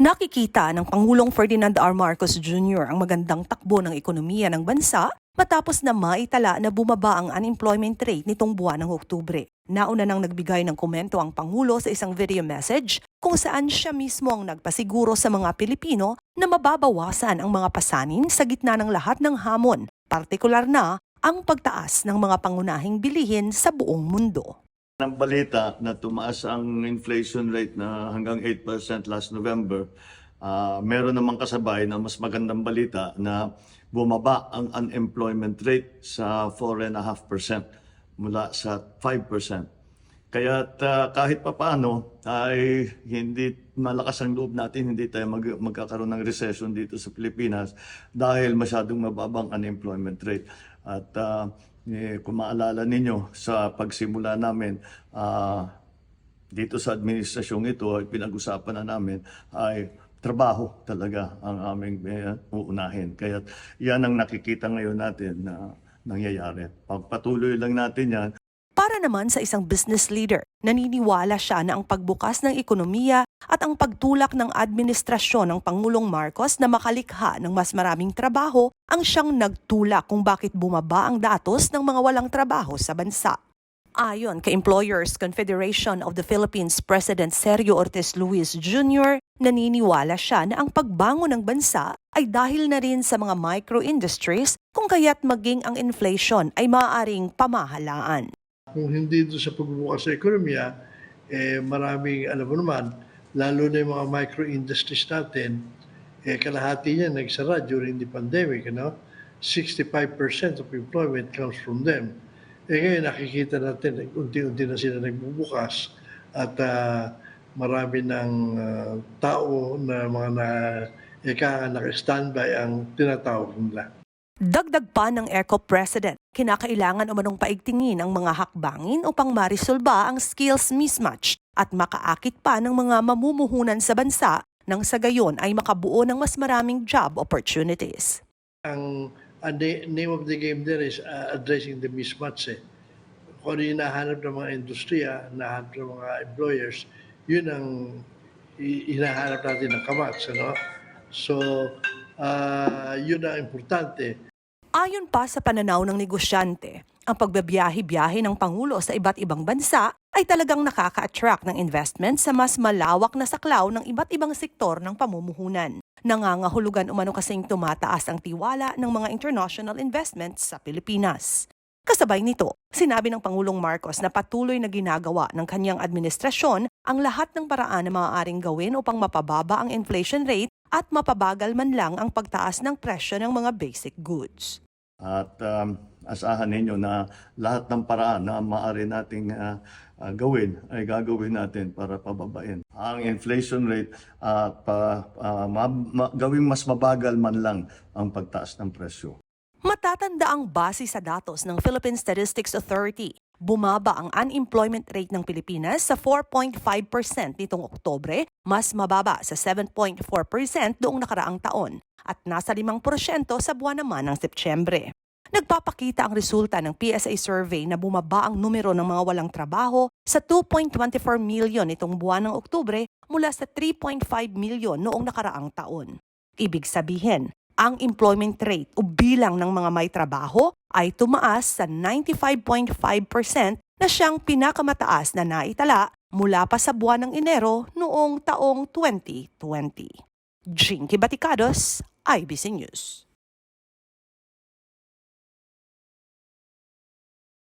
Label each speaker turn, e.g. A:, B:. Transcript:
A: Nakikita ng Pangulong Ferdinand R. Marcos Jr. ang magandang takbo ng ekonomiya ng bansa matapos na maitala na bumaba ang unemployment rate nitong buwan ng Oktubre. Nauna nang nagbigay ng komento ang Pangulo sa isang video message kung saan siya mismo ang nagpasiguro sa mga Pilipino na mababawasan ang mga pasanin sa gitna ng lahat ng hamon, partikular na ang pagtaas ng mga pangunahing bilihin sa buong mundo.
B: Ng balita na tumaas ang inflation rate na hanggang 8% last November, meron namang kasabay na mas magandang balita na bumaba ang unemployment rate sa 4.5% mula sa 5%. Kaya kahit papaano ay hindi malakas ang loob natin, hindi tayo magkakaroon ng recession dito sa Pilipinas dahil masyadong mababang unemployment rate. At kung maalala ninyo sa pagsimula namin dito sa administrasyong ito ay pinag-usapan na namin ay trabaho talaga ang aming uunahin. Kaya yan ang nakikita ngayon natin na nangyayari. Pagpatuloy lang natin yan.
A: Para naman sa isang business leader, naniniwala siya na ang pagbukas ng ekonomiya at ang pagtulak ng administrasyon ng Pangulong Marcos na makalikha ng mas maraming trabaho ang siyang nagtulak kung bakit bumaba ang datos ng mga walang trabaho sa bansa. Ayon kay Employers Confederation of the Philippines President Sergio Ortiz Luis Jr., naniniwala siya na ang pagbangon ng bansa ay dahil na rin sa mga micro-industries kung kaya't maging ang inflation ay maaaring pamahalaan.
C: Kung hindi doon sa pagbubukas sa ekonomiya, maraming, alam mo naman, lalo na yung mga micro-industries natin, kalahati niya nagsara during the pandemic. 65% of employment comes from them. Ngayon nakikita natin, unti-unti na sila nagbubukas at marami ng tao na mga naka-standby ang tinatawag nila.
A: Dagdag pa ng ERCO President, kinakailangan umanong paigtingin ang mga hakbangin upang marisolba ang skills mismatch at makaakit pa ng mga mamumuhunan sa bansa nang sa gayon ay makabuo ng mas maraming job opportunities.
C: Ang name of the game there is addressing the mismatch. Kung ano yung hinahanap ng mga industriya, hinahanap ng mga employers, yun ang hinahanap natin ng kamats. So, yun ang importante.
A: Ayon pa sa pananaw ng negosyante, ang pagbabiyahe-biyahe ng Pangulo sa iba't ibang bansa ay talagang nakaka-attract ng investment sa mas malawak na saklaw ng iba't ibang sektor ng pamumuhunan. Nangangahulugan umano kasing tumataas ang tiwala ng mga international investments sa Pilipinas. Kasabay nito, sinabi ng Pangulong Marcos na patuloy na ginagawa ng kanyang administrasyon ang lahat ng paraan na maaaring gawin upang mapababa ang inflation rate at mapabagal man lang ang pagtaas ng presyo ng mga basic goods.
B: At asahan ninyo na lahat ng paraan na maaari nating gawin ay gagawin natin para pababain ang inflation rate at gawing mas mabagal man lang ang pagtaas ng presyo.
A: Matatanda ang base sa datos ng Philippine Statistics Authority. Bumaba ang unemployment rate ng Pilipinas sa 4.5% nitong Oktubre, mas mababa sa 7.4% noong nakaraang taon at nasa 5% sa buwan naman ng Setyembre. Nagpapakita ang resulta ng PSA survey na bumaba ang numero ng mga walang trabaho sa 2.24 million nitong buwan ng Oktubre mula sa 3.5 million noong nakaraang taon. Ibig sabihin, ang employment rate o bilang ng mga may trabaho ay tumaas sa 95.5% na siyang pinakamataas na naitala mula pa sa buwan ng Enero noong taong 2020. Jinky Baticados, IBC News.